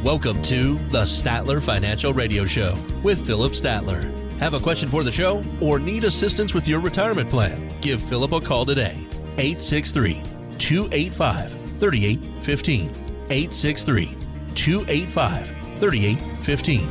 Welcome to the Statler Financial Radio Show with Philip Statler. Have a question for the show or need assistance with your retirement plan? Give Philip a call today. 863-285-3815. 863-285-3815.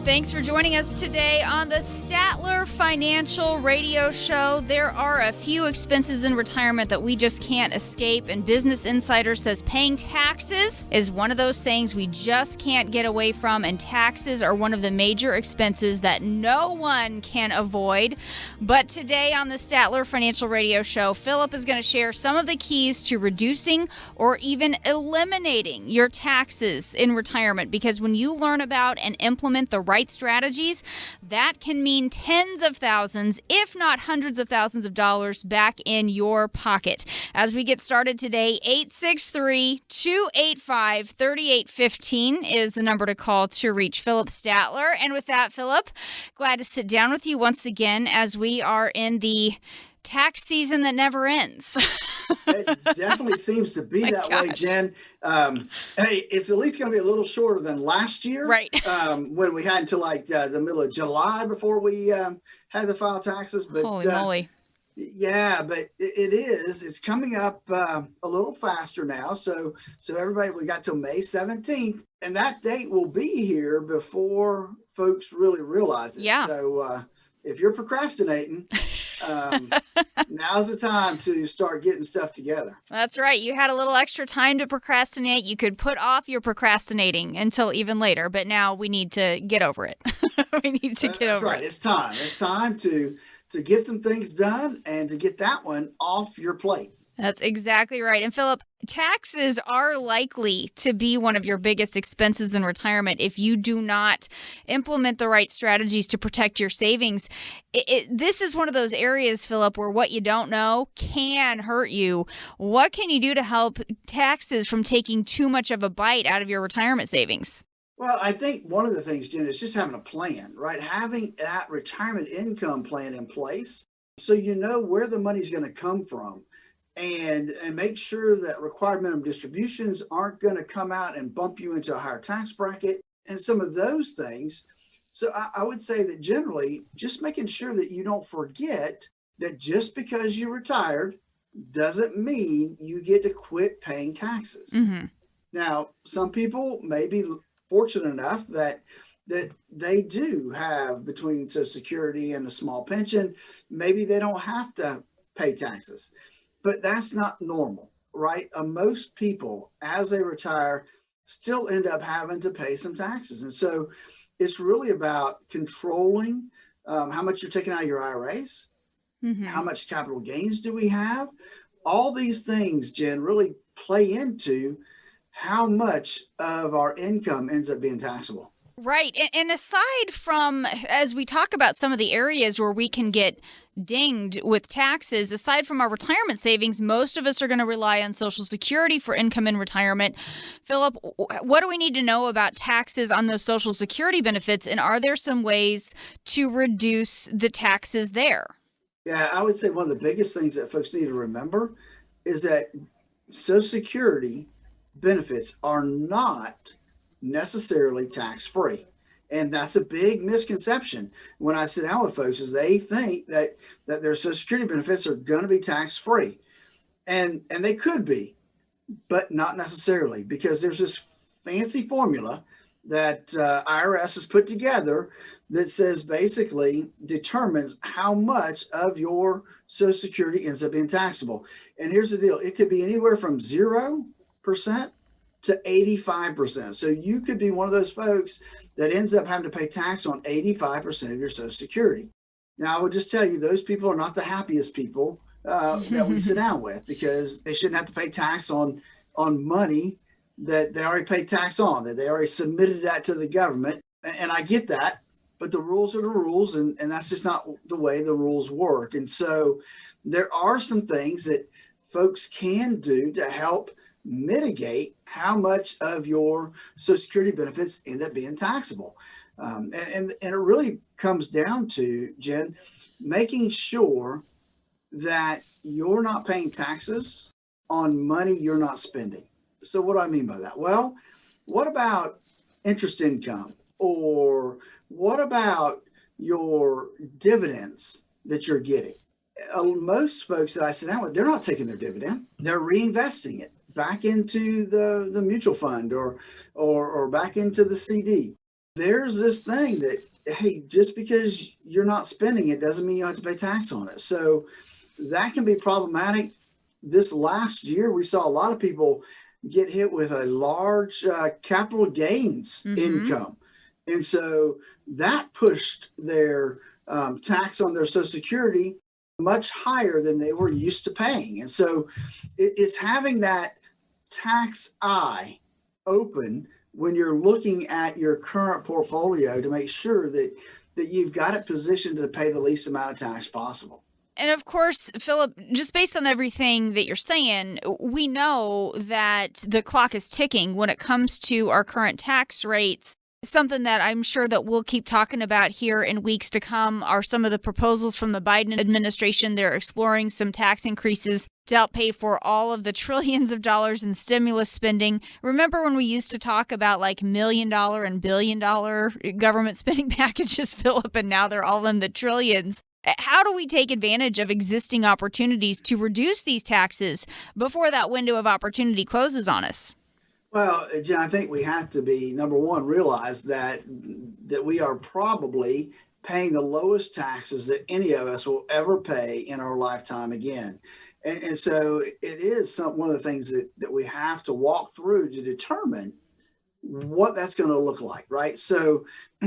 Thanks for joining us today on the Statler Financial Radio Show. There are a few expenses in retirement that we just can't escape, and Business Insider says paying taxes is one of those things we just can't get away from, and taxes are one of the major expenses that no one can avoid. But today on the Statler Financial Radio Show, Philip is going to share some of the keys to reducing or even eliminating your taxes in retirement, because when you learn about and implement the right strategies, that can mean tens of thousands, if not hundreds of thousands of dollars back in your pocket. As we get started today, 863-285-3815 is the number to call to reach Philip Statler. And with that, Philip, glad to sit down with you once again as we are in the tax season that never ends. It definitely seems to be that way, Jen. Hey, it's at least going to be a little shorter than last year, right? When we had until like the middle of July before we had to file taxes. But holy moly. Yeah, but it is. It's coming up a little faster now. So everybody, we got till May 17th, and that date will be here before folks really realize it. Yeah. So if you're procrastinating, now's the time to start getting stuff together. That's right. You had a little extra time to procrastinate. You could put off your procrastinating until even later, but now we need to get over it. We need to get over it. It's time. It's time to get some things done and to get that one off your plate. That's exactly right. And Philip, taxes are likely to be one of your biggest expenses in retirement if you do not implement the right strategies to protect your savings. This is one of those areas, Philip, where what you don't know can hurt you. What can you do to help taxes from taking too much of a bite out of your retirement savings? Well, I think one of the things, Jen, is just having a plan, right? Having that retirement income plan in place so you know where the money's going to come from. And make sure that required minimum distributions aren't going to come out and bump you into a higher tax bracket and some of those things. So I would say that generally, just making sure that you don't forget that just because you retired doesn't mean you get to quit paying taxes. Mm-hmm. Now, some people may be fortunate enough that they do have between Social Security and a small pension, maybe they don't have to pay taxes. But that's not normal, right? Most people, as they retire, still end up having to pay some taxes. And so it's really about controlling how much you're taking out of your IRAs, mm-hmm. How much capital gains do we have? All these things, Jen, really play into how much of our income ends up being taxable. Right. And aside from, as we talk about some of the areas where we can get dinged with taxes, aside from our retirement savings, most of us are going to rely on Social Security for income in retirement. Philip, what do we need to know about taxes on those Social Security benefits? And are there some ways to reduce the taxes there? Yeah, I would say one of the biggest things that folks need to remember is that Social Security benefits are not necessarily tax-free. And that's a big misconception when I sit down with folks, is they think that their Social Security benefits are going to be tax-free. And they could be, but not necessarily, because there's this fancy formula that IRS has put together that says basically determines how much of your Social Security ends up being taxable. And here's the deal. It could be anywhere from 0% to 85%. So you could be one of those folks that ends up having to pay tax on 85% of your Social Security. Now, I would just tell you, those people are not the happiest people that we sit down with, because they shouldn't have to pay tax on money that they already paid tax on, that they already submitted that to the government. And I get that, but the rules are the rules, and that's just not the way the rules work. And so there are some things that folks can do to help mitigate how much of your Social Security benefits end up being taxable. And it really comes down to, Jen, making sure that you're not paying taxes on money you're not spending. So what do I mean by that? Well, what about interest income? Or what about your dividends that you're getting? Most folks that I sit down with, they're not taking their dividend. They're reinvesting it back into the mutual fund or back into the CD. There's this thing that, hey, just because you're not spending it doesn't mean you have to pay tax on it. So that can be problematic. This last year, we saw a lot of people get hit with a large capital gains income. And so that pushed their tax on their Social Security much higher than they were used to paying. And so it's having that tax eye open when you're looking at your current portfolio to make sure that you've got it positioned to pay the least amount of tax possible. And of course, Philip, just based on everything that you're saying, we know that the clock is ticking when it comes to our current tax rates. Something that I'm sure that we'll keep talking about here in weeks to come are some of the proposals from the Biden administration. They're exploring some tax increases to help pay for all of the trillions of dollars in stimulus spending. Remember when we used to talk about like $1 million and $1 billion government spending packages, Philip, and now they're all in the trillions? How do we take advantage of existing opportunities to reduce these taxes before that window of opportunity closes on us? Well, Jen, I think we have to be, number one, realize that we are probably paying the lowest taxes that any of us will ever pay in our lifetime again. And so it is one of the things that we have to walk through to determine what that's going to look like, right? So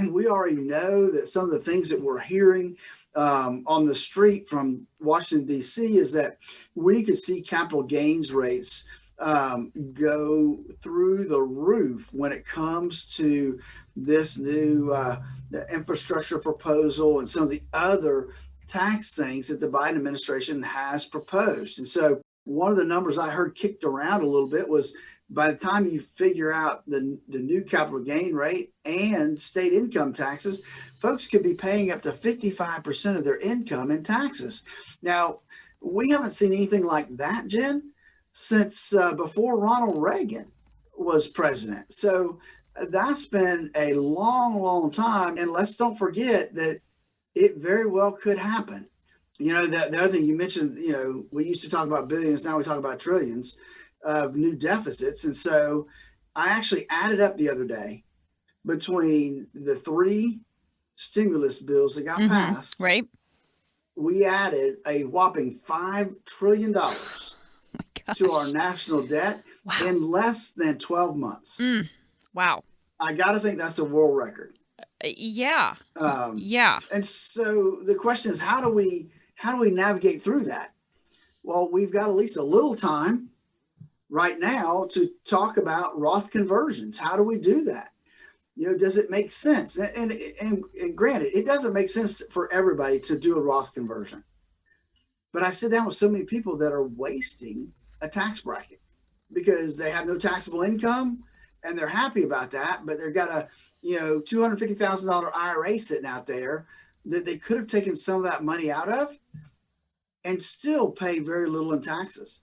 we already know that some of the things that we're hearing on the street from Washington, D.C. is that we could see capital gains rates go through the roof when it comes to this new the infrastructure proposal and some of the other tax things that the Biden administration has proposed. And so one of the numbers I heard kicked around a little bit was by the time you figure out the new capital gain rate and state income taxes, folks could be paying up to 55% of their income in taxes. Now, we haven't seen anything like that, Jen, since before Ronald Reagan was president. So that's been a long, long time. And let's don't forget that it very well could happen. You know, the other thing you mentioned, you know, we used to talk about billions, now we talk about trillions of new deficits. And so I actually added up the other day between the 3 stimulus bills that got passed. Right. We added a whopping $5 trillion to our national debt in less than 12 months. Wow. I got to think that's a world record. Yeah. And so the question is, how do we navigate through that? Well, we've got at least a little time right now to talk about Roth conversions. How do we do that? You know, does it make sense? And granted, it doesn't make sense for everybody to do a Roth conversion. But I sit down with so many people that are wasting a tax bracket because they have no taxable income and they're happy about that, but they've got a, you know, $250,000 IRA sitting out there that they could have taken some of that money out of and still pay very little in taxes.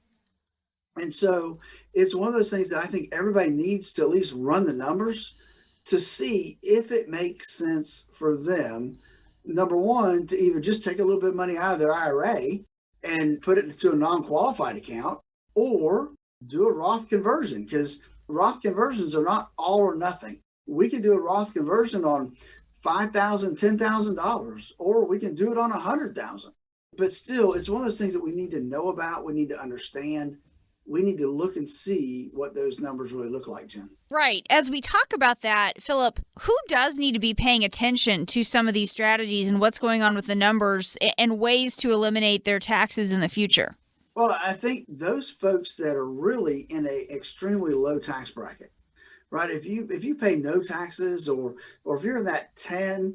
And so it's one of those things that I think everybody needs to at least run the numbers to see if it makes sense for them, number one, to either just take a little bit of money out of their IRA and put it into a non-qualified account, or do a Roth conversion, because Roth conversions are not all or nothing. We can do a Roth conversion on $5,000, $10,000, or we can do it on $100,000. But still, it's one of those things that we need to know about. We need to understand. We need to look and see what those numbers really look like, Jen. Right. As we talk about that, Philip, who does need to be paying attention to some of these strategies and what's going on with the numbers and ways to eliminate their taxes in the future? Well, I think those folks that are really in a extremely low tax bracket, right? If you pay no taxes or if you're in that 10%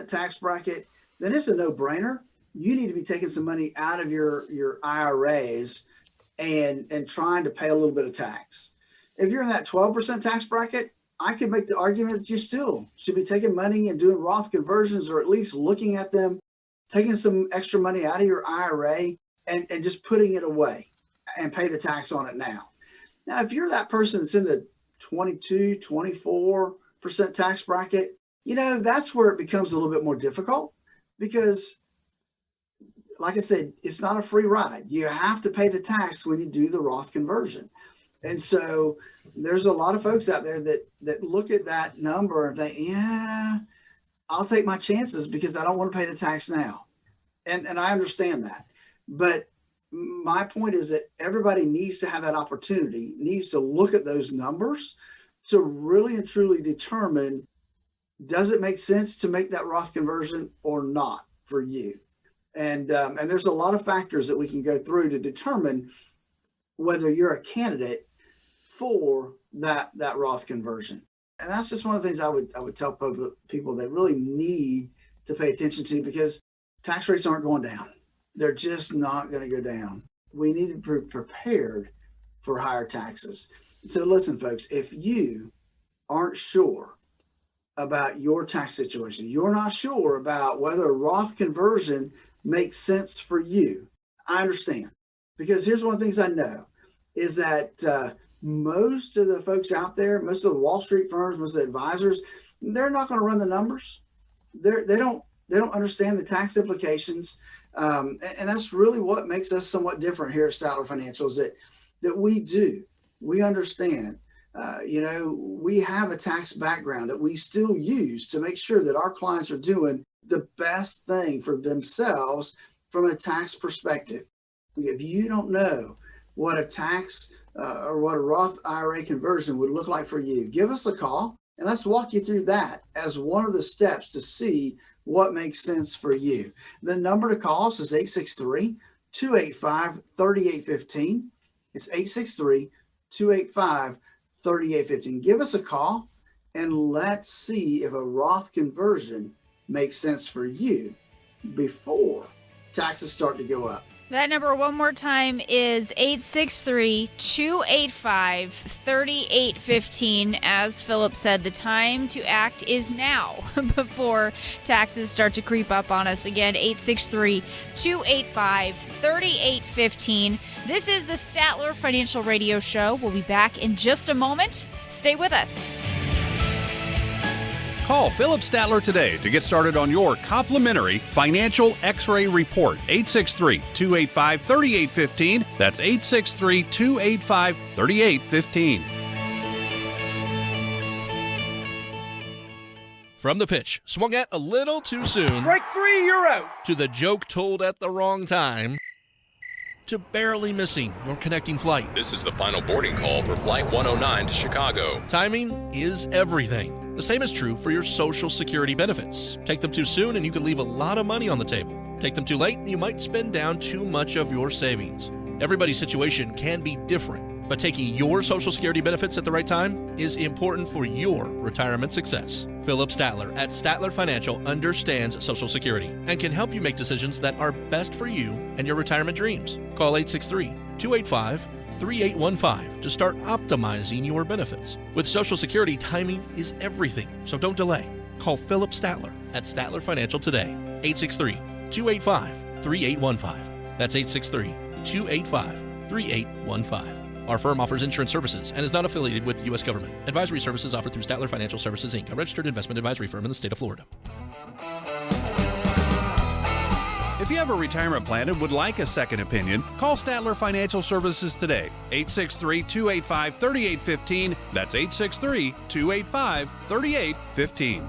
tax bracket, then it's a no-brainer. You need to be taking some money out of your IRAs and trying to pay a little bit of tax. If you're in that 12% tax bracket, I could make the argument that you still should be taking money and doing Roth conversions, or at least looking at them, taking some extra money out of your IRA and just putting it away and pay the tax on it now. Now, if you're that person that's in the 22, 24% tax bracket, that's where it becomes a little bit more difficult because, like I said, it's not a free ride. You have to pay the tax when you do the Roth conversion. And so there's a lot of folks out there that look at that number and think, yeah, I'll take my chances because I don't want to pay the tax now. And I understand that. But my point is that everybody needs to have that opportunity, needs to look at those numbers to really and truly determine, does it make sense to make that Roth conversion or not for you? And there's a lot of factors that we can go through to determine whether you're a candidate for that Roth conversion. And that's just one of the things I would tell people that really need to pay attention to, because tax rates aren't going down. They're just not going to go down. We need to be prepared for higher taxes. So listen, folks, if you aren't sure about your tax situation, you're not sure about whether a Roth conversion makes sense for you, I understand. Because here's one of the things I know is that most of the folks out there, most of the Wall Street firms, most of the advisors, they're not going to run the numbers. They don't understand the tax implications. And that's really what makes us somewhat different here at Statler Financial, is that we understand, we have a tax background that we still use to make sure that our clients are doing the best thing for themselves from a tax perspective. If you don't know what a tax or what a Roth IRA conversion would look like for you, give us a call and let's walk you through that as one of the steps to see what makes sense for you. The number to call us is 863-285-3815. It's 863-285-3815. Give us a call and let's see if a Roth conversion makes sense for you before taxes start to go up. That number one more time is 863-285-3815. As Philip said, the time to act is now before taxes start to creep up on us. Again, 863-285-3815. This is the Statler Financial Radio Show. We'll be back in just a moment. Stay with us. Call Philip Statler today to get started on your complimentary financial X-ray report. 863-285-3815. That's 863-285-3815. From the pitch, swung at a little too soon. Strike three, you're out. To the joke told at the wrong time. To barely missing your connecting flight. This is the final boarding call for Flight 109 to Chicago. Timing is everything. The same is true for your Social Security benefits. Take them too soon and you could leave a lot of money on the table. Take them too late and you might spend down too much of your savings. Everybody's situation can be different, but taking your Social Security benefits at the right time is important for your retirement success. Philip Statler at Statler Financial understands Social Security and can help you make decisions that are best for you and your retirement dreams. Call 863-285-3815 to start optimizing your benefits. With Social Security, timing is everything, so don't delay. Call Philip Statler at Statler Financial today. 863-285-3815. That's 863-285-3815. Our firm offers insurance services and is not affiliated with the U.S. government. Advisory services offered through Statler Financial Services, Inc., a registered investment advisory firm in the state of Florida. If you have a retirement plan and would like a second opinion, call Statler Financial Services today. 863-285-3815. That's 863-285-3815.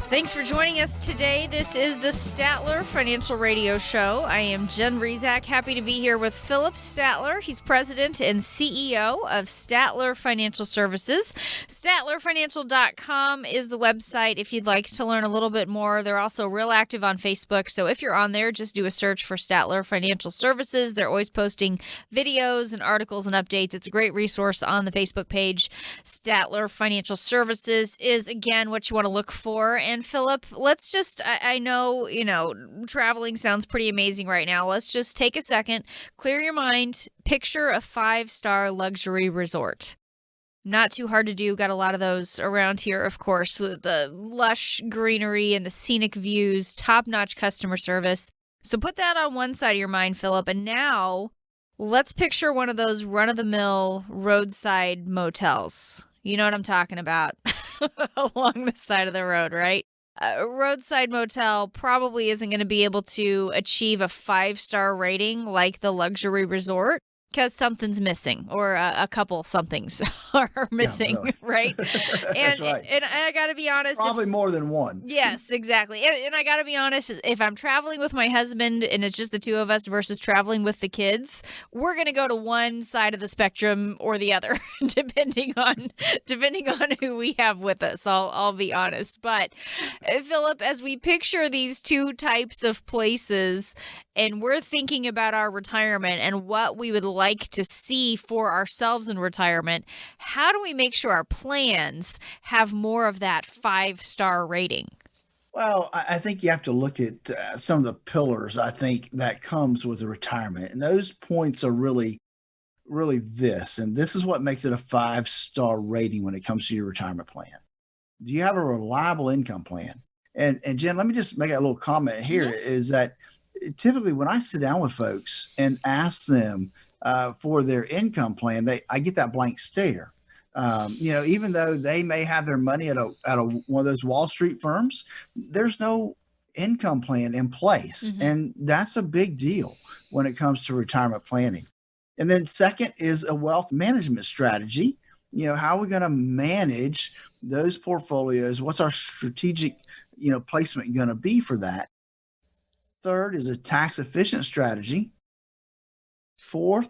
Thanks for joining us today. This is the Statler Financial Radio Show. I am Jen Rezac, happy to be here with Philip Statler. He's president and CEO of Statler Financial Services. StatlerFinancial.com is the website if you'd like to learn a little bit more. They're also real active on Facebook, so if you're on there, just do a search for Statler Financial Services. They're always posting videos and articles and updates. It's a great resource on the Facebook page. Statler Financial Services is, again, what you want to look for. And Philip, let's just, I know, traveling sounds pretty amazing right now. Let's just take a second, clear your mind, picture a 5-star luxury resort. Not too hard to do. Got a lot of those around here, of course, with the lush greenery and the scenic views, top-notch customer service. So put that on one side of your mind, Philip. And now let's picture one of those run-of-the-mill roadside motels. You know what I'm talking about? Along the side of the road, right? A roadside motel probably isn't going to be able to achieve a 5-star rating like the luxury resort because something's missing, or a couple somethings are missing, really. right? That's right. And I got to be honest. Probably more than one. Yes, exactly. And I got to be honest, if I'm traveling with my husband and it's just the two of us versus traveling with the kids, we're going to go to one side of the spectrum or the other, depending on who we have with us. I'll be honest. But Philip, as we picture these two types of places and we're thinking about our retirement and what we would like to see for ourselves in retirement, how do we make sure our plans have more of that 5-star rating? Well, I think you have to look at some of the pillars, I think, that comes with retirement. And those points are really this. And this is what makes it a 5-star rating when it comes to your retirement plan. Do you have a reliable income plan? And Jen, let me just make a little comment here, is that typically when I sit down with folks and ask them for their income plan, I get that blank stare. Even though they may have their money at one of those Wall Street firms, there's no income plan in place. And that's a big deal when it comes to retirement planning. And then second is a wealth management strategy. How are we going to manage those portfolios? What's our strategic, placement going to be for that? Third is a tax efficient strategy. Fourth,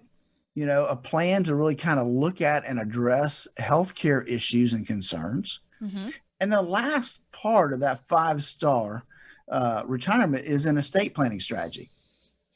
a plan to really kind of look at and address healthcare issues and concerns. And the last part of that 5-star retirement is an estate planning strategy.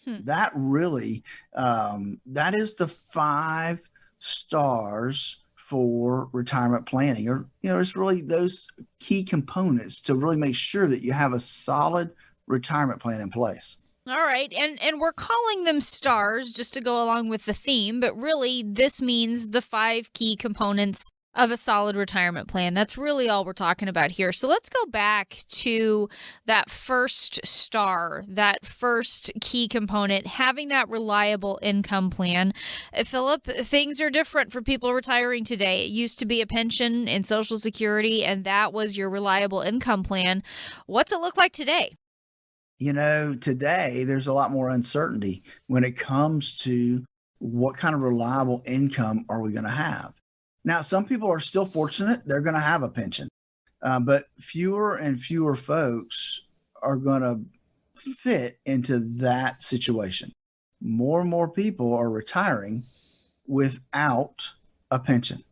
That really, that is the 5 stars for retirement planning, or, it's really those key components to really make sure that you have a solid retirement plan in place. All right. And we're calling them stars just to go along with the theme, but really this means the 5 key components of a solid retirement plan. That's really all we're talking about here. So let's go back to that first star, that first key component, having that reliable income plan. Philip, things are different for people retiring today. It used to be a pension and Social Security, and that was your reliable income plan. What's it look like today? Today there's a lot more uncertainty when it comes to what kind of reliable income are we going to have. Now, some people are still fortunate. They're going to have a pension, but fewer and fewer folks are going to fit into that situation. More and more people are retiring without a pension.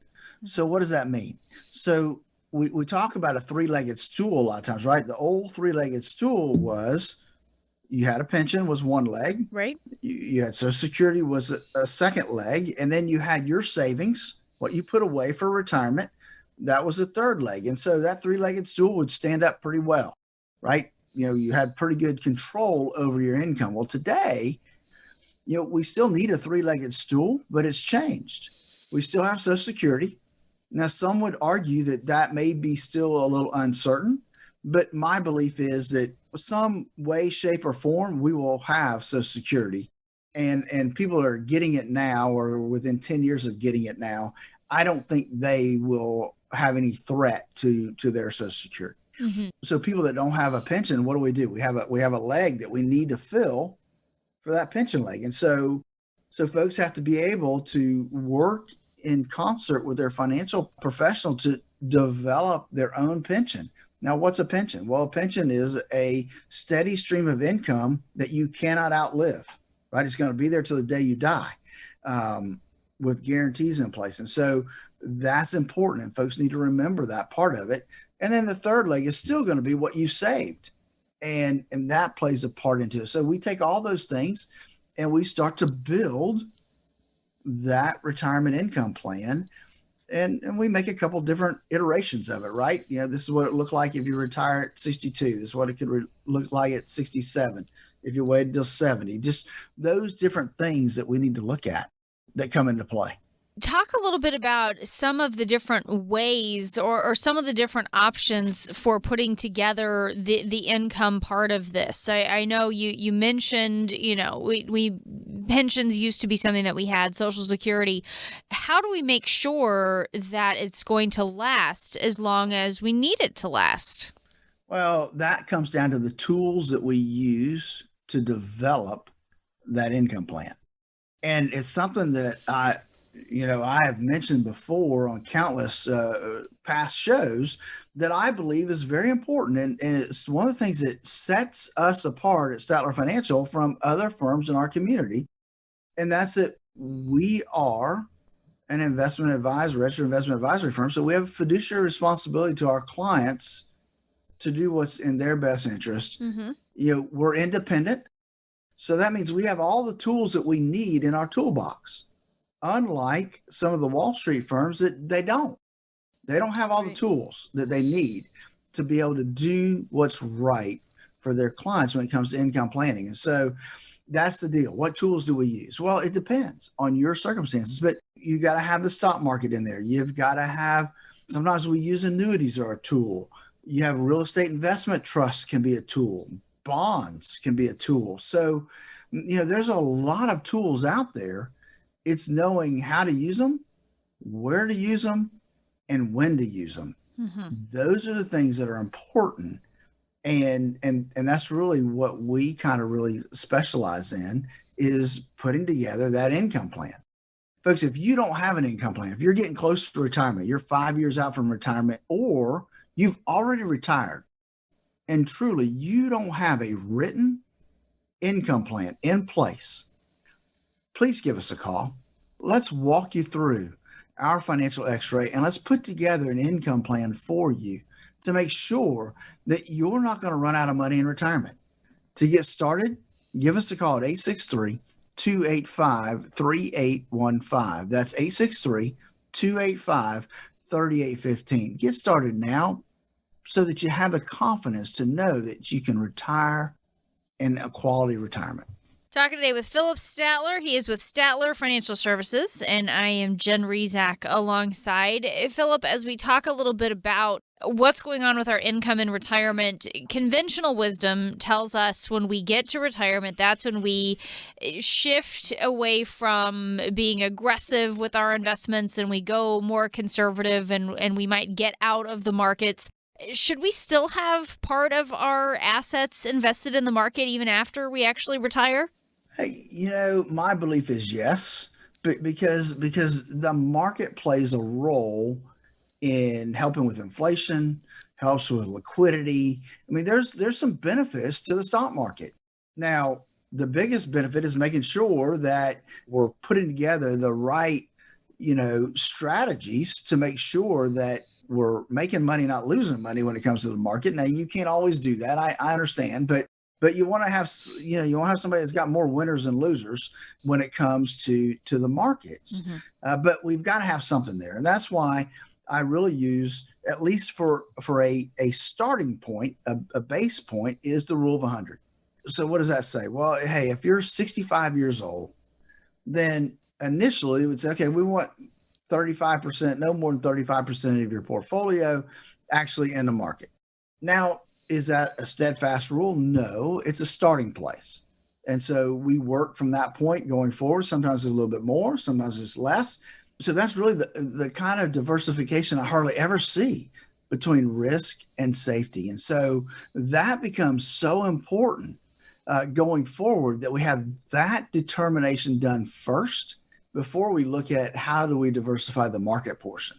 So what does that mean? So we talk about a 3-legged stool a lot of times, right? The old 3-legged stool was you had a pension was one leg, right? You had Social Security was a second leg, and then you had your savings, what you put away for retirement, that was a third leg. And so that 3-legged stool would stand up pretty well, right? You had pretty good control over your income. Well, today, we still need a 3-legged stool, but it's changed. We still have Social Security. Now, some would argue that may be still a little uncertain, but my belief is that some way, shape, or form, we will have Social Security. And people are getting it now, or within 10 years of getting it now. I don't think they will have any threat to their Social Security. So people that don't have a pension, what do? We have a leg that we need to fill for that pension leg. And so folks have to be able to work in concert with their financial professional to develop their own pension. Now, what's a pension? Well, a pension is a steady stream of income that you cannot outlive, right? It's going to be there till the day you die, with guarantees in place. And so that's important, and folks need to remember that part of it. And then the third leg is still going to be what you've saved. And that plays a part into it. So we take all those things and we start to build that retirement income plan. And we make a couple different iterations of it, right? This is what it looked like if you retire at 62. This is what it could look like at 67 if you waited till 70. Just those different things that we need to look at that come into play. Talk a little bit about some of the different ways or some of the different options for putting together the income part of this. I know you mentioned, we pensions used to be something that we had, Social Security. How do we make sure that it's going to last as long as we need it to last? Well, that comes down to the tools that we use to develop that income plan. And it's something that I have mentioned before on countless past shows that I believe is very important. And it's one of the things that sets us apart at Statler Financial from other firms in our community. And that's that we are an investment advisor, registered investment advisory firm. So we have a fiduciary responsibility to our clients to do what's in their best interest. Mm-hmm. We're independent. So that means we have all the tools that we need in our toolbox. Unlike some of the Wall Street firms that they don't have all the tools that they need to be able to do what's right for their clients when it comes to income planning. And so that's the deal. What tools do we use? Well, it depends on your circumstances, but you got to have the stock market in there. You've got to have, sometimes we use annuities are a tool. You have real estate investment trusts can be a tool. Bonds can be a tool. So, there's a lot of tools out there. It's knowing how to use them, where to use them, and when to use them. Mm-hmm. Those are the things that are important. And that's really what we kind of really specialize in, is putting together that income plan. Folks, if you don't have an income plan, if you're getting close to retirement, you're 5 years out from retirement, or you've already retired, and truly you don't have a written income plan in place, please give us a call. Let's walk you through our financial x-ray and let's put together an income plan for you to make sure that you're not going to run out of money in retirement. To get started, give us a call at 863-285-3815. That's 863-285-3815. Get started now so that you have the confidence to know that you can retire in a quality retirement. Talking today with Philip Statler. He is with Statler Financial Services, and I am Jen Rezac alongside. Philip, as we talk a little bit about what's going on with our income in retirement, conventional wisdom tells us when we get to retirement, that's when we shift away from being aggressive with our investments and we go more conservative and we might get out of the markets. Should we still have part of our assets invested in the market even after we actually retire? My belief is yes, because the market plays a role in helping with inflation, helps with liquidity. I mean, there's some benefits to the stock market. Now, the biggest benefit is making sure that we're putting together the right, strategies to make sure that we're making money, not losing money when it comes to the market. Now, you can't always do that. I understand, but you want to have, somebody that's got more winners than losers when it comes to the markets. Mm-hmm. But we've got to have something there. And that's why I really use, at least for a starting point, a base point, is the rule of 100. So what does that say? Well, hey, if you're 65 years old, then initially it would say, okay, we want 35%, no more than 35% of your portfolio actually in the market. Now, is that a steadfast rule? No, it's a starting place. And so we work from that point going forward. Sometimes it's a little bit more, sometimes it's less. So that's really the kind of diversification I hardly ever see between risk and safety. And so that becomes so important going forward, that we have that determination done first before we look at how do we diversify the market portion.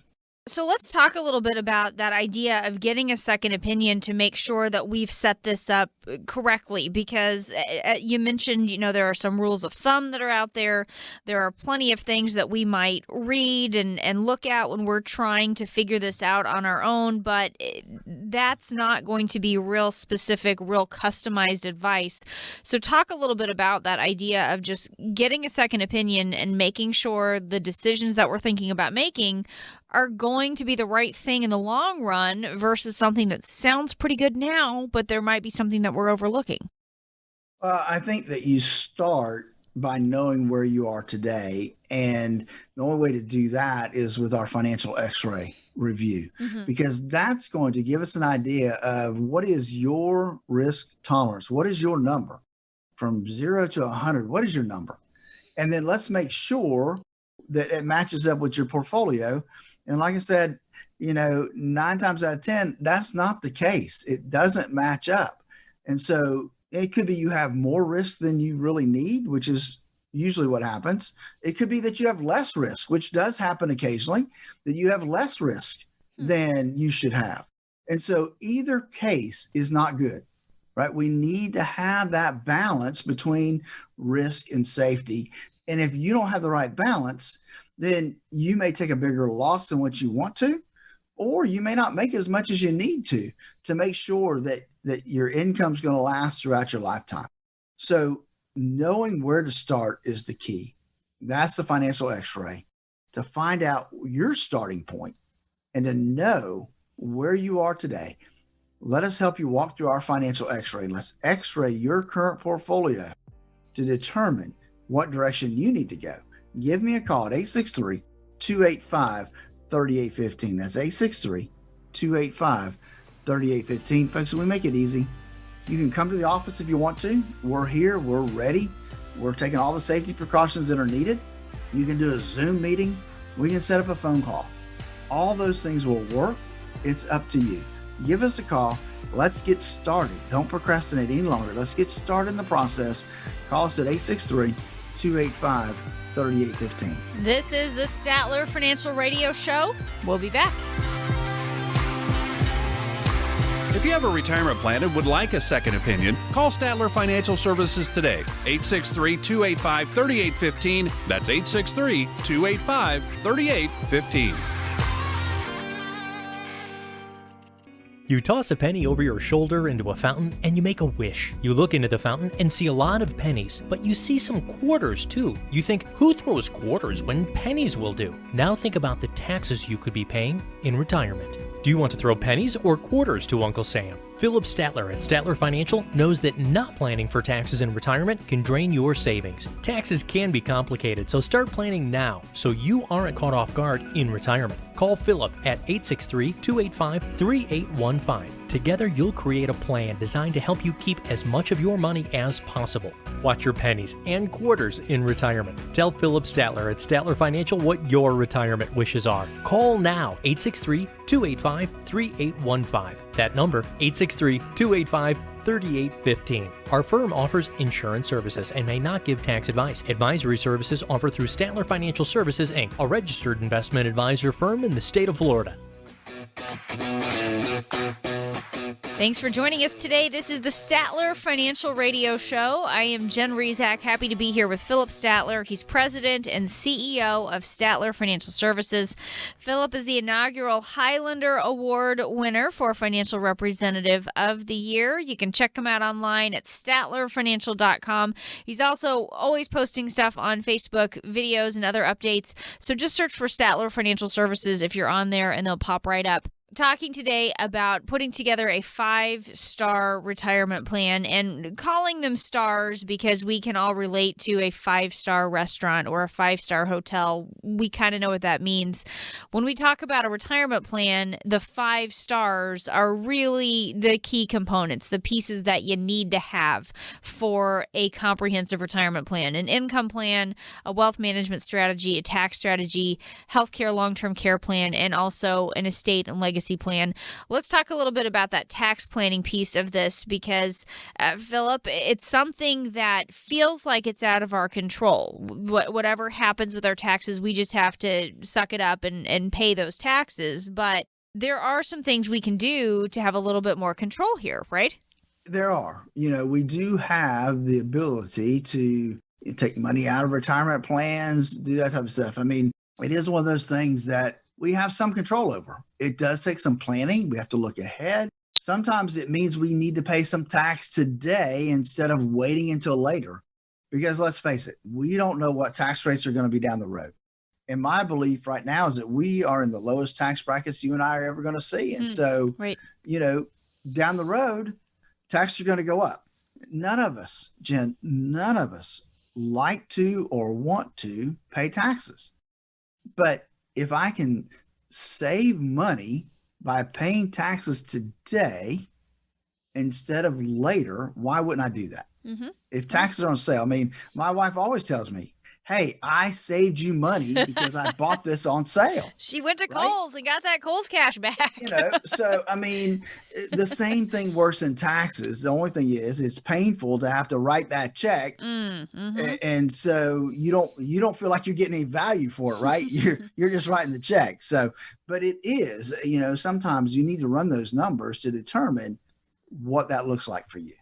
So let's talk a little bit about that idea of getting a second opinion to make sure that we've set this up correctly, because you mentioned, there are some rules of thumb that are out there. There are plenty of things that we might read and look at when we're trying to figure this out on our own, but that's not going to be real specific, real customized advice. So talk a little bit about that idea of just getting a second opinion and making sure the decisions that we're thinking about making are going to be the right thing in the long run versus something that sounds pretty good now, but there might be something that we're overlooking. Well, I think that you start by knowing where you are today. And the only way to do that is with our financial x-ray review, because that's going to give us an idea of what is your risk tolerance. What is your number from 0 to 100? What is your number? And then let's make sure that it matches up with your portfolio. And like I said, 9 times out of 10, that's not the case. It doesn't match up. And so it could be you have more risk than you really need, which is usually what happens. It could be that you have less risk, which does happen occasionally, that you have less risk than you should have. And so either case is not good, right? We need to have that balance between risk and safety. And if you don't have the right balance, then you may take a bigger loss than what you want to, or you may not make as much as you need to make sure that your income is going to last throughout your lifetime. So knowing where to start is the key. That's the financial x-ray, to find out your starting point and to know where you are today. Let us help you walk through our financial x-ray. Let's x-ray your current portfolio to determine what direction you need to go. Give me a call at 863-285-3815. That's 863-285-3815. Folks, we make it easy. You can come to the office if you want to. We're here. We're ready. We're taking all the safety precautions that are needed. You can do a Zoom meeting. We can set up a phone call. All those things will work. It's up to you. Give us a call. Let's get started. Don't procrastinate any longer. Let's get started in the process. Call us at 863-285-3815. This is the Statler Financial Radio Show. We'll be back. If you have a retirement plan and would like a second opinion, call Statler Financial Services today. 863-285-3815. That's 863-285-3815. You toss a penny over your shoulder into a fountain and you make a wish. You look into the fountain and see a lot of pennies, but you see some quarters too. You think, who throws quarters when pennies will do? Now think about the taxes you could be paying in retirement. Do you want to throw pennies or quarters to Uncle Sam? Philip Statler at Statler Financial knows that not planning for taxes in retirement can drain your savings. Taxes can be complicated, so start planning now so you aren't caught off guard in retirement. Call Philip at 863-285-3815. Together, you'll create a plan designed to help you keep as much of your money as possible. Watch your pennies and quarters in retirement. Tell Philip Statler at Statler Financial what your retirement wishes are. Call now, 863-285-3815. That number, 863-285-3815. Our firm offers insurance services and may not give tax advice. Advisory services offered through Statler Financial Services, Inc., a registered investment advisor firm in the state of Florida. Thanks for joining us today. This is the Statler Financial Radio Show. I am Jen Rezac, happy to be here with Philip Statler. He's president and CEO of Statler Financial Services. Philip is the inaugural Highlander Award winner for Financial Representative of the Year. You can check him out online at statlerfinancial.com. He's also always posting stuff on Facebook, videos, and other updates. So just search for Statler Financial Services if you're on there, and they'll pop right up. Talking today about putting together a 5-star retirement plan, and calling them stars because we can all relate to a 5-star restaurant or a 5-star hotel. We kind of know what that means. When we talk about a retirement plan, the 5 stars are really the key components, the pieces that you need to have for a comprehensive retirement plan: an income plan, a wealth management strategy, a tax strategy, healthcare long-term care plan, and also an estate and legacy plan. Let's talk a little bit about that tax planning piece of this because, Philip, it's something that feels like it's out of our control. Whatever happens with our taxes, we just have to suck it up and pay those taxes. But there are some things we can do to have a little bit more control here, right? There are. We do have the ability to take money out of retirement plans, do that type of stuff. I mean, it is one of those things that we have some control over. It does take some planning. We have to look ahead. Sometimes it means we need to pay some tax today instead of waiting until later. Because let's face it, we don't know what tax rates are going to be down the road. And my belief right now is that we are in the lowest tax brackets you and I are ever going to see. And so, right. Down the road, taxes are going to go up. None of us, Jen, like to or want to pay taxes. But if I can save money by paying taxes today instead of later, why wouldn't I do that? Mm-hmm. If taxes are on sale, I mean, my wife always tells me, hey, I saved you money because I bought this on sale. She went to Right? Kohl's and got that Kohl's cash back. So, I mean, the same thing works in taxes. The only thing is it's painful to have to write that check. Mm-hmm. And so you don't feel like you're getting any value for it, right? You're just writing the check. So, but it is, sometimes you need to run those numbers to determine what that looks like for you.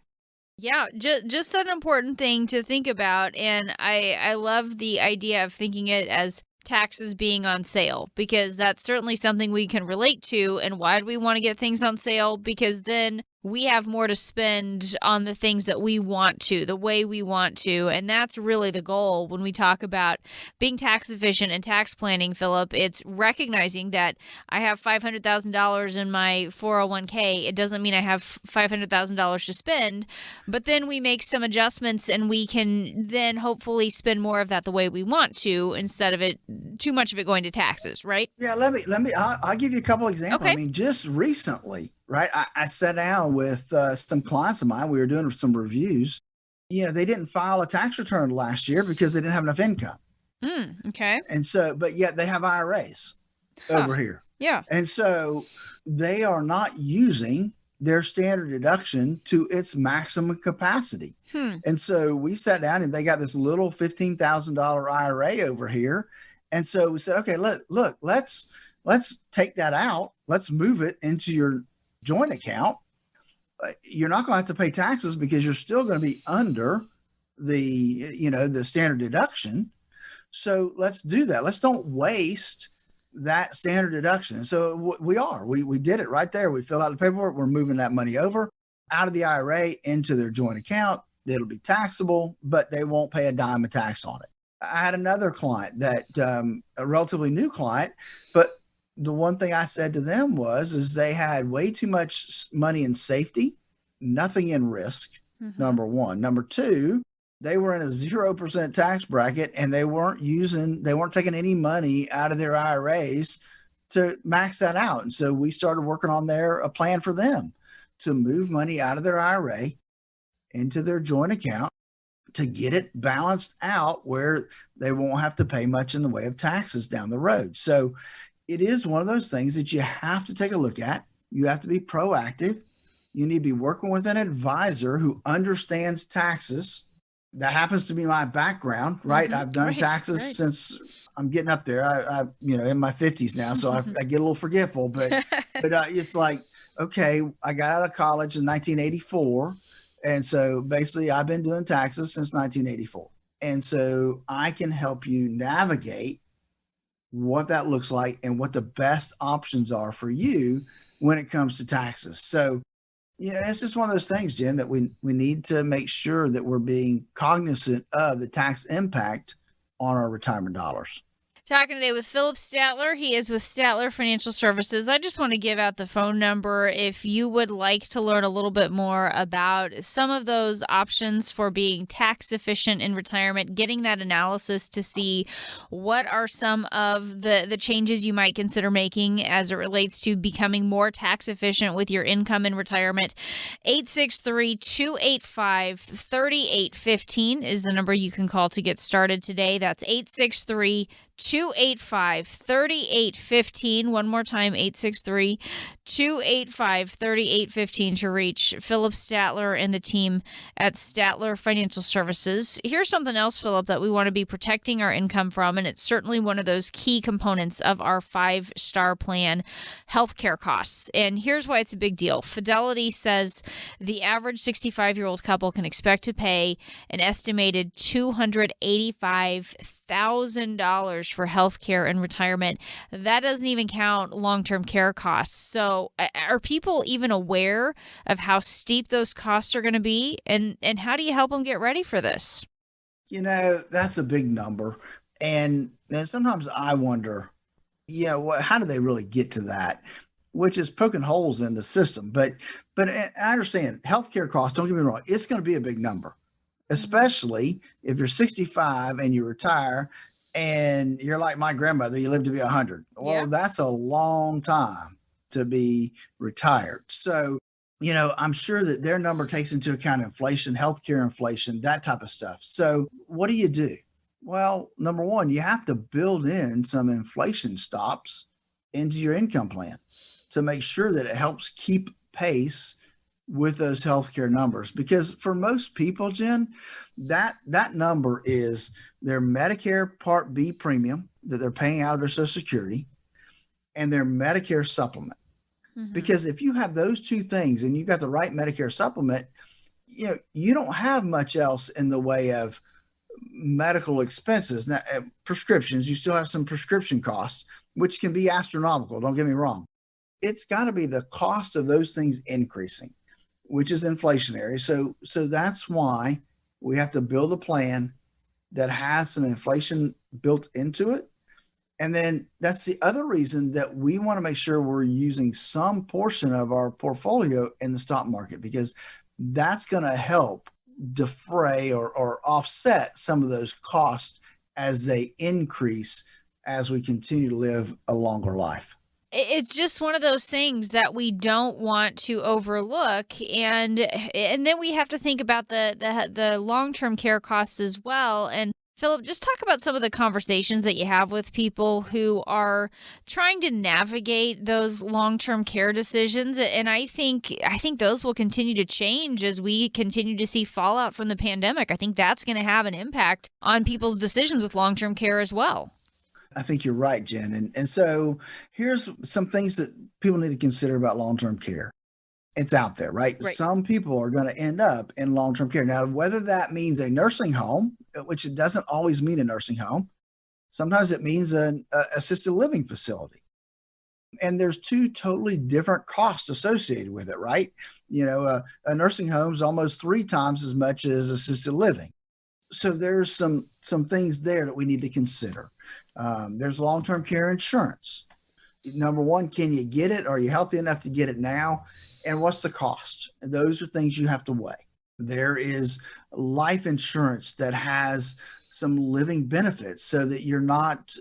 Yeah, just an important thing to think about. And I love the idea of thinking it as taxes being on sale, because that's certainly something we can relate to. And why do we want to get things on sale? Because then we have more to spend on the things that we want to, the way we want to. And that's really the goal when we talk about being tax efficient and tax planning, Philip. It's recognizing that I have $500,000 in my 401k. It doesn't mean I have $500,000 to spend, but then we make some adjustments and we can then hopefully spend more of that the way we want to, instead of it too much of it going to taxes, right? Yeah, I'll give you a couple examples. Okay. I mean, just recently, right? I sat down with some clients of mine. We were doing some reviews. They didn't file a tax return last year because they didn't have enough income. Okay. And so, but yet they have IRAs over here. Yeah. And so they are not using their standard deduction to its maximum capacity. And so we sat down and they got this little $15,000 IRA over here. And so we said, okay, let's take that out. Let's move it into your joint account. You're not going to have to pay taxes because you're still going to be under the standard deduction. So let's do that. Let's don't waste that standard deduction. And so we did it right there. We filled out the paperwork. We're moving that money over out of the IRA into their joint account. It'll be taxable, but they won't pay a dime of tax on it. I had another client that a relatively new client, but the one thing I said to them is they had way too much money in safety, nothing in risk. Number one. Number two, they were in a 0% tax bracket and they weren't taking any money out of their IRAs to max that out. And so we started working on a plan for them to move money out of their IRA into their joint account to get it balanced out where they won't have to pay much in the way of taxes down the road. So it is one of those things that you have to take a look at. You have to be proactive. You need to be working with an advisor who understands taxes. That happens to be my background, right? I've done taxes since I'm getting up there. I in my 50s now, so I get a little forgetful, but it's like, okay, I got out of college in 1984. And so basically I've been doing taxes since 1984. And so I can help you navigate what that looks like and what the best options are for you when it comes to taxes. So, it's just one of those things, Jim, that we need to make sure that we're being cognizant of the tax impact on our retirement dollars. Talking today with Philip Statler. He is with Statler Financial Services. I just want to give out the phone number if you would like to learn a little bit more about some of those options for being tax efficient in retirement, getting that analysis to see what are some of the changes you might consider making as it relates to becoming more tax efficient with your income in retirement. 863-285-3815 is the number you can call to get started today. That's 863-285-3815. One more time, 863-285-3815 to reach Philip Statler and the team at Statler Financial Services. Here's something else, Philip, that we want to be protecting our income from, and it's certainly one of those key components of our 5-star plan, healthcare costs. And here's why it's a big deal. Fidelity says the average 65-year-old couple can expect to pay an estimated $285,000 for health care and retirement. That doesn't even count long-term care costs. So are people even aware of how steep those costs are going to be? And how do you help them get ready for this? That's a big number. And sometimes I wonder, how do they really get to that? Which is poking holes in the system. But I understand healthcare costs, don't get me wrong, it's going to be a big number. especially if you're 65 and you retire and you're like my grandmother, you live to be 100. Well, Yeah. that's a long time to be retired. So, I'm sure that their number takes into account inflation, healthcare inflation, that type of stuff. So what do you do? Well, number one, you have to build in some inflation stops into your income plan to make sure that it helps keep pace with those healthcare numbers. Because for most people, Jen, that number is their Medicare Part B premium that they're paying out of their Social Security and their Medicare supplement. Because if you have those two things and you got the right Medicare supplement, you don't have much else in the way of medical expenses. Now, prescriptions, you still have some prescription costs, which can be astronomical. Don't get me wrong. It's got to be the cost of those things increasing, which is inflationary. So that's why we have to build a plan that has some inflation built into it. And then that's the other reason that we want to make sure we're using some portion of our portfolio in the stock market, because that's going to help defray or offset some of those costs as they increase as we continue to live a longer life. It's just one of those things that we don't want to overlook, and then we have to think about the long-term care costs as well. And Philip, just talk about some of the conversations that you have with people who are trying to navigate those long-term care decisions. And I think those will continue to change as we continue to see fallout from the pandemic. I think that's going to have an impact on people's decisions with long-term care as well. I think you're right, Jen. And so here's some things that people need to consider about long-term care. It's out there, right? Some people are going to end up in long-term care. Now, whether that means a nursing home, which it doesn't always mean a nursing home, sometimes it means an assisted living facility. And there's two totally different costs associated with it, right? A nursing home is almost 3 times as much as assisted living. So there's some things there that we need to consider. There's long-term care insurance. Number one, can you get it? Are you healthy enough to get it now? And what's the cost? And those are things you have to weigh. There is life insurance that has some living benefits so that you're not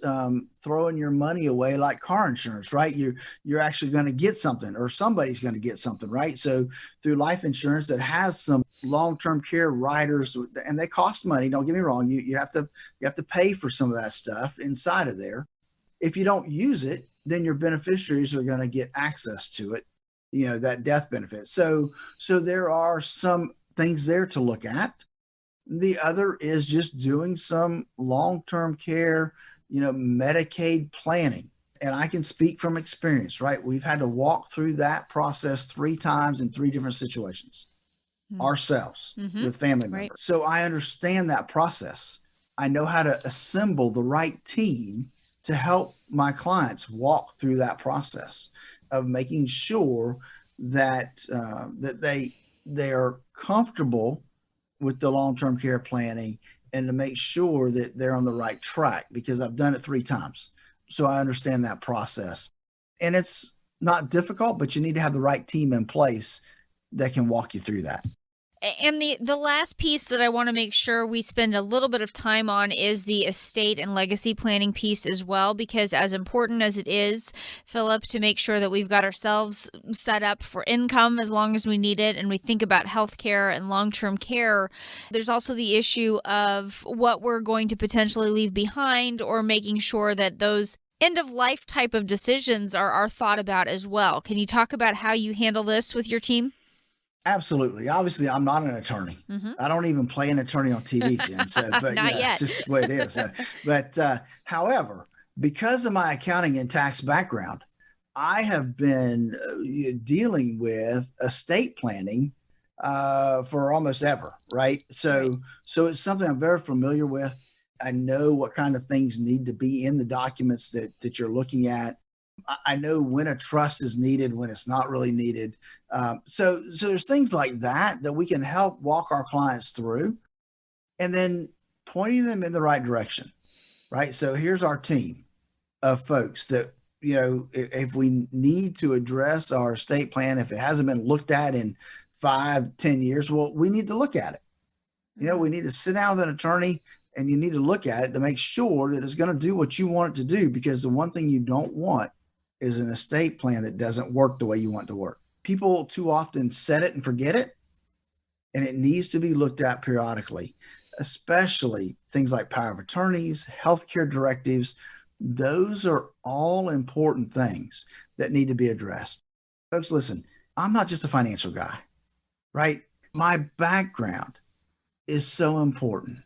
throwing your money away like car insurance, right? You're actually going to get something, or somebody's going to get something, right? So through life insurance that has some long-term care riders, and they cost money. Don't get me wrong. You have to pay for some of that stuff inside of there. If you don't use it, then your beneficiaries are going to get access to it, that death benefit. So there are some things there to look at. The other is just doing some long-term care, Medicaid planning. And I can speak from experience, right? We've had to walk through that process 3 times in 3 different situations ourselves with family members. Right. So I understand that process. I know how to assemble the right team to help my clients walk through that process of making sure that they are comfortable with the long-term care planning, and to make sure that they're on the right track, because I've done it 3 times. So I understand that process. And it's not difficult, but you need to have the right team in place that can walk you through that. And the last piece that I want to make sure we spend a little bit of time on is the estate and legacy planning piece as well, because as important as it is, Philip, to make sure that we've got ourselves set up for income as long as we need it, and we think about healthcare and long-term care, there's also the issue of what we're going to potentially leave behind, or making sure that those end-of-life type of decisions are thought about as well. Can you talk about how you handle this with your team? Absolutely. Obviously, I'm not an attorney. I don't even play an attorney on TV, Jen. So, but Not yet. It's just the way it is. However, because of my accounting and tax background, I have been dealing with estate planning for almost ever, right? So it's something I'm very familiar with. I know what kind of things need to be in the documents that you're looking at. I know when a trust is needed, when it's not really needed. So there's things like that we can help walk our clients through, and then pointing them in the right direction, right? So here's our team of folks that, if we need to address our estate plan, if it hasn't been looked at in 5-10 years, well, we need to look at it. We need to sit down with an attorney, and you need to look at it to make sure that it's going to do what you want it to do, because the one thing you don't want is an estate plan that doesn't work the way you want it to work. People too often set it and forget it, and it needs to be looked at periodically, especially things like power of attorneys, healthcare directives. Those are all important things that need to be addressed. Folks, listen, I'm not just a financial guy, right? My background is so important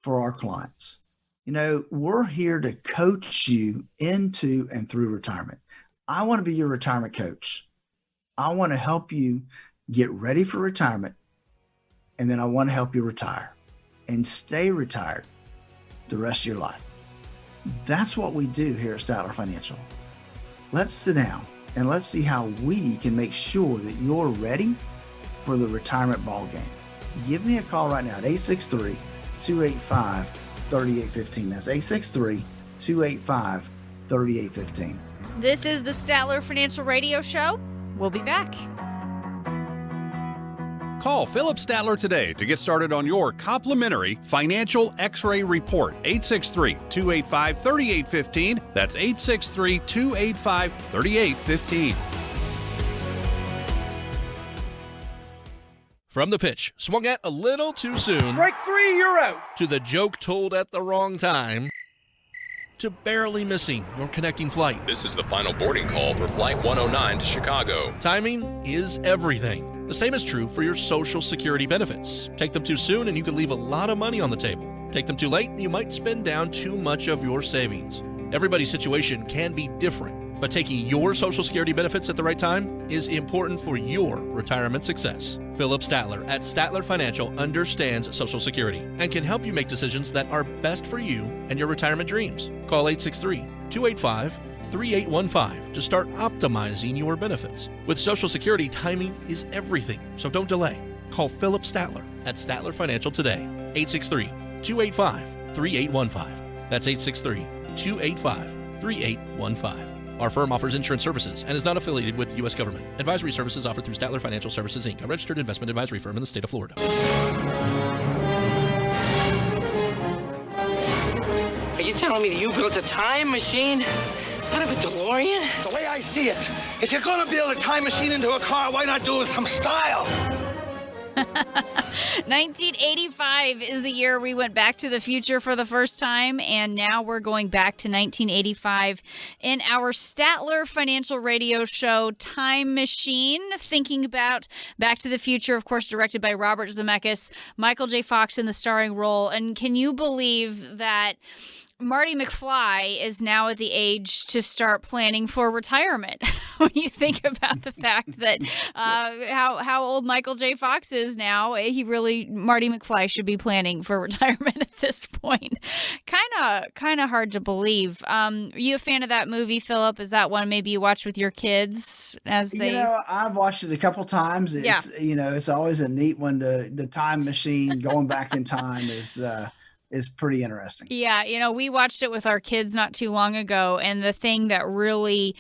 for our clients. We're here to coach you into and through retirement. I want to be your retirement coach. I want to help you get ready for retirement, and then I want to help you retire and stay retired the rest of your life. That's what we do here at Statler Financial. Let's sit down and let's see how we can make sure that you're ready for the retirement ball game. Give me a call right now at 863-285-3815. That's 863-285-3815. This is the Statler Financial Radio Show. We'll be back. Call Philip Statler today to get started on your complimentary financial x-ray report. 863-285-3815. That's 863-285-3815. From the pitch, swung at a little too soon. Strike three, you're out. To the joke told at the wrong time. To barely missing your connecting flight. This is the final boarding call for Flight 109 to Chicago. Timing is everything. The same is true for your Social Security benefits. Take them too soon and you could leave a lot of money on the table. Take them too late and you might spend down too much of your savings. Everybody's situation can be different, but taking your Social Security benefits at the right time is important for your retirement success. Philip Statler at Statler Financial understands Social Security and can help you make decisions that are best for you and your retirement dreams. Call 863-285-3815 to start optimizing your benefits. With Social Security, timing is everything, so don't delay. Call Philip Statler at Statler Financial today. 863-285-3815. That's 863-285-3815. Our firm offers insurance services and is not affiliated with the U.S. government. Advisory services offered through Statler Financial Services, Inc., a registered investment advisory firm in the state of Florida. Are you telling me that you built a time machine out of a DeLorean? The way I see it, if you're going to build a time machine into a car, why not do it with some style? 1985 is the year we went back to the future for the first time, and now we're going back to 1985 in our Statler Financial Radio Show Time Machine, thinking about Back to the Future, of course, directed by Robert Zemeckis, Michael J. Fox in the starring role. And can you believe that Marty McFly is now at the age to start planning for retirement? When you think about the fact that how old Michael J. Fox is now, Marty McFly should be planning for retirement at this point. Kind of hard to believe. Are you a fan of that movie, Philip? Is that one maybe you watch with your kids as they? I've watched it a couple times. It's, it's always a neat one. The time machine, going back in time is pretty interesting. Yeah, we watched it with our kids not too long ago, and the thing that really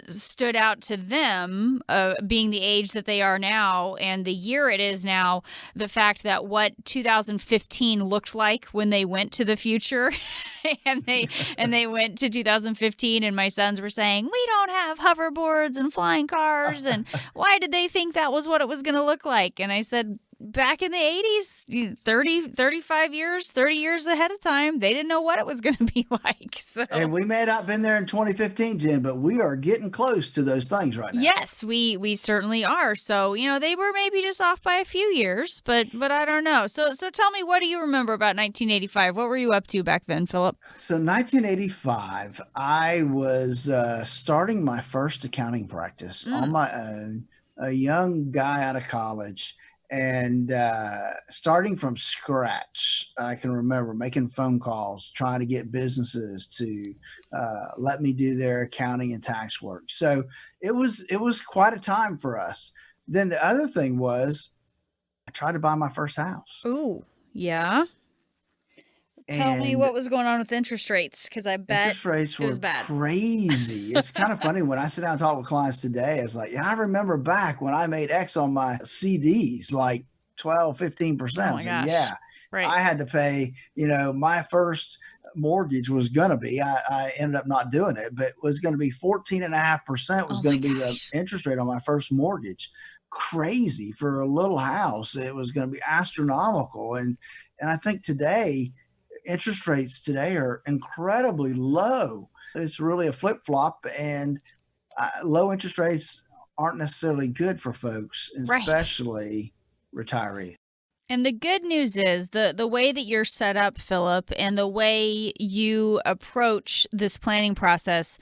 stood out to them, being the age that they are now and the year it is now, the fact that what 2015 looked like when they went to the future, and they went to 2015, and my sons were saying, we don't have hoverboards and flying cars, and why did they think that was what it was going to look like? And I said, back in the 80s, 30 years ahead of time, they didn't know what it was going to be like. So. And we may not have been there in 2015, Jen, but we are getting close to those things right now. Yes, we certainly are. So, they were maybe just off by a few years, but I don't know. So tell me, what do you remember about 1985? What were you up to back then, Philip? So 1985, I was starting my first accounting practice on my own, a young guy out of college. And starting from scratch, I can remember making phone calls, trying to get businesses to let me do their accounting and tax work. So it was quite a time for us. Then the other thing was I tried to buy my first house. Ooh, yeah. Tell me what was going on with interest rates, because I bet interest rates were bad. Crazy. It's kind of funny when I sit down and talk with clients today. It's like, I remember back when I made X on my CDs. Like, 12, 15%. Oh my gosh. Yeah. Right. I had to pay, my first mortgage was going to be, I ended up not doing it, but was going to be 14.5% was going to be the interest rate on my first mortgage. Crazy for a little house. It was going to be astronomical. And I think today, interest rates today are incredibly low. It's really a flip flop, and low interest rates aren't necessarily good for folks, especially retirees. And the good news is the way that you're set up, Philip, and the way you approach this planning process,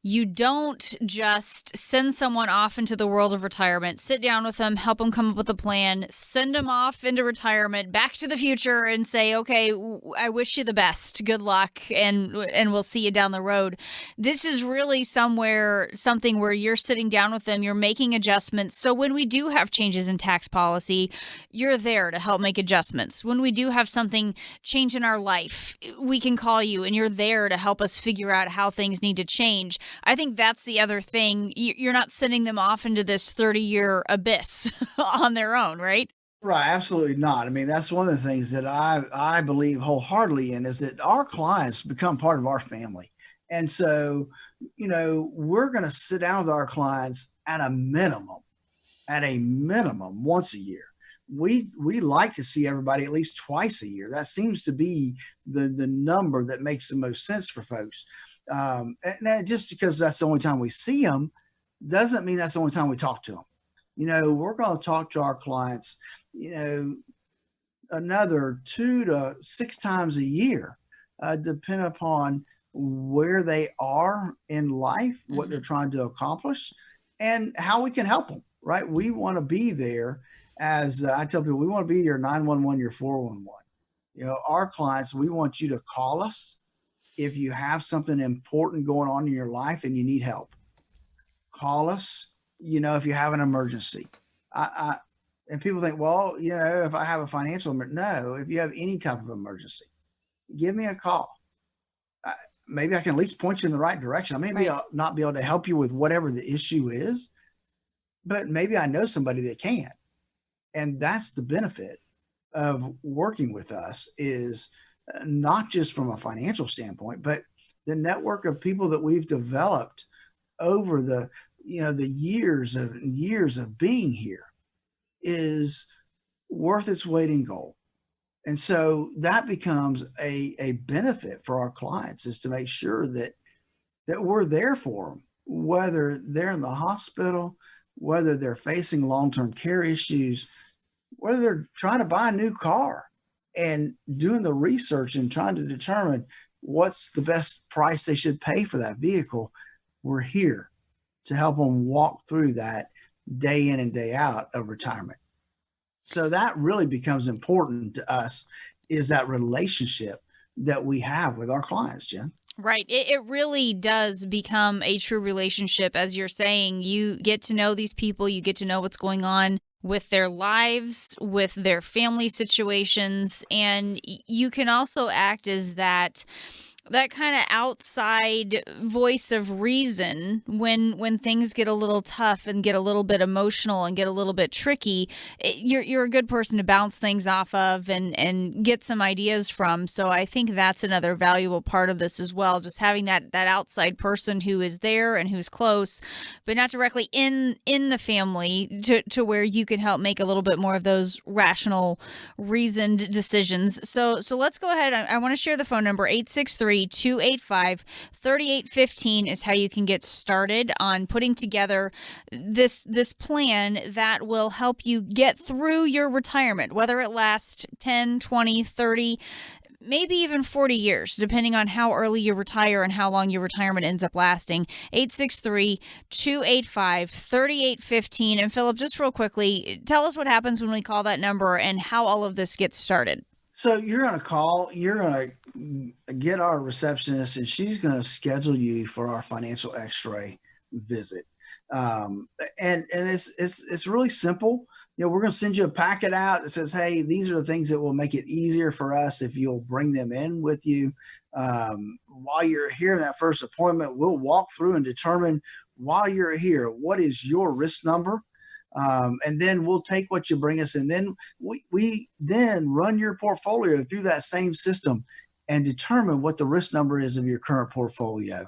you don't just send someone off into the world of retirement, sit down with them, help them come up with a plan, send them off into retirement, back to the future, and say, okay, I wish you the best, good luck, and we'll see you down the road. This is really something where you're sitting down with them, you're making adjustments. So when we do have changes in tax policy, you're there to help make adjustments. When we do have something change in our life, we can call you, and you're there to help us figure out how things need to change. I think that's the other thing. You're not sending them off into this 30-year abyss on their own, right? Right. Absolutely not. I mean, that's one of the things that I believe wholeheartedly in, is that our clients become part of our family. And so, we're going to sit down with our clients at a minimum once a year. We like to see everybody at least twice a year. That seems to be the number that makes the most sense for folks. And just because that's the only time we see them doesn't mean that's the only time we talk to them. We're going to talk to our clients, another 2 to 6 times a year, depending upon where they are in life, what they're trying to accomplish, and how we can help them, right? We want to be there. As I tell people, we want to be your 911, your 411. Our clients, we want you to call us if you have something important going on in your life and you need help. Call us, if you have an emergency. And people think, well, if I have a financial no, if you have any type of emergency, give me a call. Maybe I can at least point you in the right direction. I may not be able to help you with whatever the issue is, but maybe I know somebody that can. And that's the benefit of working with us, is not just from a financial standpoint, but the network of people that we've developed over the years of being here is worth its weight in gold. And so that becomes a benefit for our clients, is to make sure that we're there for them, whether they're in the hospital, whether they're facing long-term care issues, whether they're trying to buy a new car and doing the research and trying to determine what's the best price they should pay for that vehicle. We're here to help them walk through that day in and day out of retirement. So that really becomes important to us, is that relationship that we have with our clients, Jen. Right. It really does become a true relationship. As you're saying, you get to know these people, you get to know what's going on with their lives, with their family situations, and you can also act as that kind of outside voice of reason when things get a little tough and get a little bit emotional and get a little bit tricky. You're a good person to bounce things off of and get some ideas from. So I think that's another valuable part of this as well, just having that outside person who is there and who's close, but not directly in the family, to where you can help make a little bit more of those rational, reasoned decisions. So let's go ahead. I want to share the phone number. 863-285-3815 is how you can get started on putting together this plan that will help you get through your retirement, whether it lasts 10, 20, 30, maybe even 40 years, depending on how early you retire and how long your retirement ends up lasting. 863-285-3815. And Philip, just real quickly, tell us what happens when we call that number and how all of this gets started. So you're going to call, you're going to get our receptionist, and she's going to schedule you for our financial x-ray visit. And it's really simple. We're going to send you a packet out that says, hey, these are the things that will make it easier for us if you'll bring them in with you. While you're here in that first appointment, we'll walk through and determine, while you're here, what is your risk number? And then we'll take what you bring us, and then we then run your portfolio through that same system and determine what the risk number is of your current portfolio.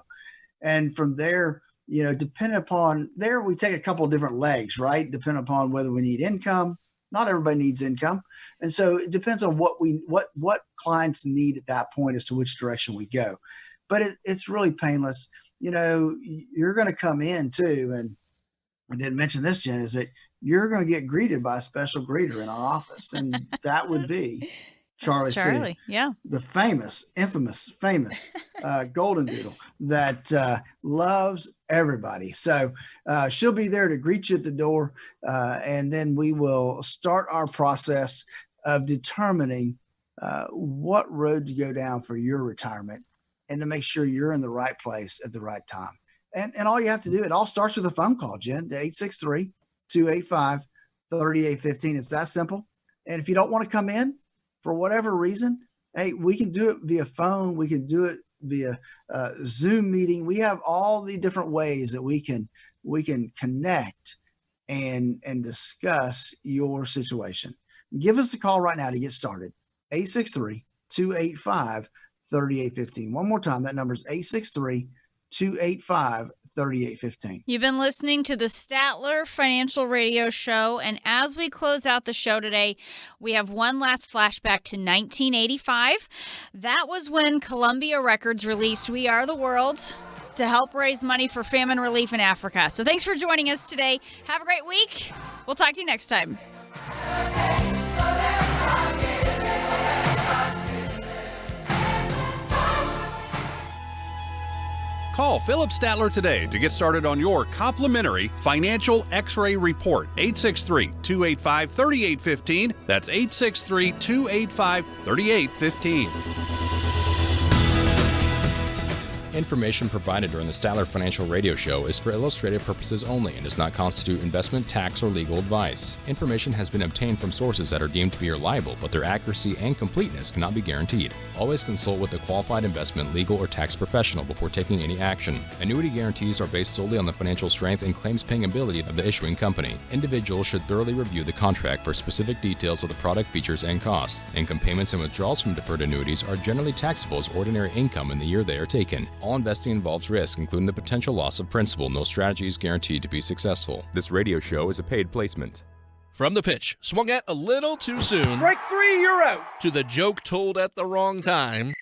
And from there, depending upon there, we take a couple of different legs, right? Depending upon whether we need income. Not everybody needs income. And so it depends on what clients need at that point as to which direction we go. But it's really painless. You're going to come in too, and I didn't mention this, Jen, is that you're going to get greeted by a special greeter in our office. And that would be Charlie C. Yeah. The infamous golden doodle that loves everybody. So she'll be there to greet you at the door. And then we will start our process of determining what road to go down for your retirement and to make sure you're in the right place at the right time. And all you have to do, it all starts with a phone call, Jen, to 863-285-3815. It's that simple. And if you don't want to come in, for whatever reason, hey, we can do it via phone. We can do it via Zoom meeting. We have all the different ways that we can connect and discuss your situation. Give us a call right now to get started. 863-285-3815. One more time, that number is 863-285-3815. You've been listening to the Statler Financial Radio Show, and as we close out the show today, we have one last flashback to 1985. That was when Columbia Records released We Are the World to help raise money for famine relief in Africa. So thanks for joining us today. Have a great week. We'll talk to you next time. Call Philip Statler today to get started on your complimentary financial X-ray report. 863-285-3815. That's 863-285-3815. Information provided during the Statler Financial Radio Show is for illustrative purposes only and does not constitute investment, tax, or legal advice. Information has been obtained from sources that are deemed to be reliable, but their accuracy and completeness cannot be guaranteed. Always consult with a qualified investment, legal, or tax professional before taking any action. Annuity guarantees are based solely on the financial strength and claims-paying ability of the issuing company. Individuals should thoroughly review the contract for specific details of the product features and costs. Income payments and withdrawals from deferred annuities are generally taxable as ordinary income in the year they are taken. All investing involves risk, including the potential loss of principal. No strategy is guaranteed to be successful. This radio show is a paid placement. From the pitch, swung at a little too soon. Strike three, you're out. To the joke told at the wrong time.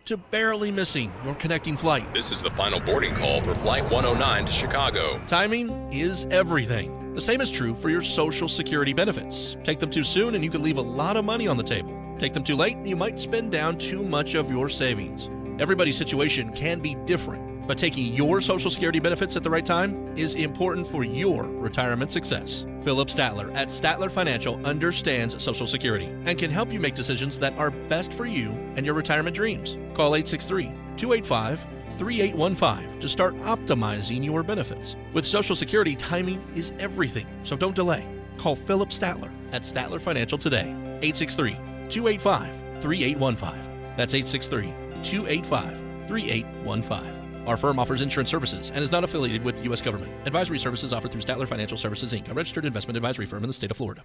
To barely missing your connecting flight. This is the final boarding call for Flight 109 to Chicago. Timing is everything. The same is true for your Social Security benefits. Take them too soon and you could leave a lot of money on the table. Take them too late and you might spend down too much of your savings. Everybody's situation can be different, but taking your Social Security benefits at the right time is important for your retirement success. Philip Statler at Statler Financial understands Social Security and can help you make decisions that are best for you and your retirement dreams. Call 863-285-3815 to start optimizing your benefits. With Social Security, timing is everything, so don't delay. Call Philip Statler at Statler Financial today. 863-285-3815. That's 863-285-3815. Our firm offers insurance services and is not affiliated with the U.S. government. Advisory services offered through Statler Financial Services, Inc., a registered investment advisory firm in the state of Florida.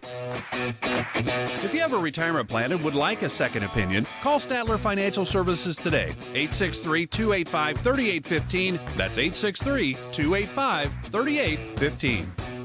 If you have a retirement plan and would like a second opinion, call Statler Financial Services today. 863-285-3815. That's 863-285-3815.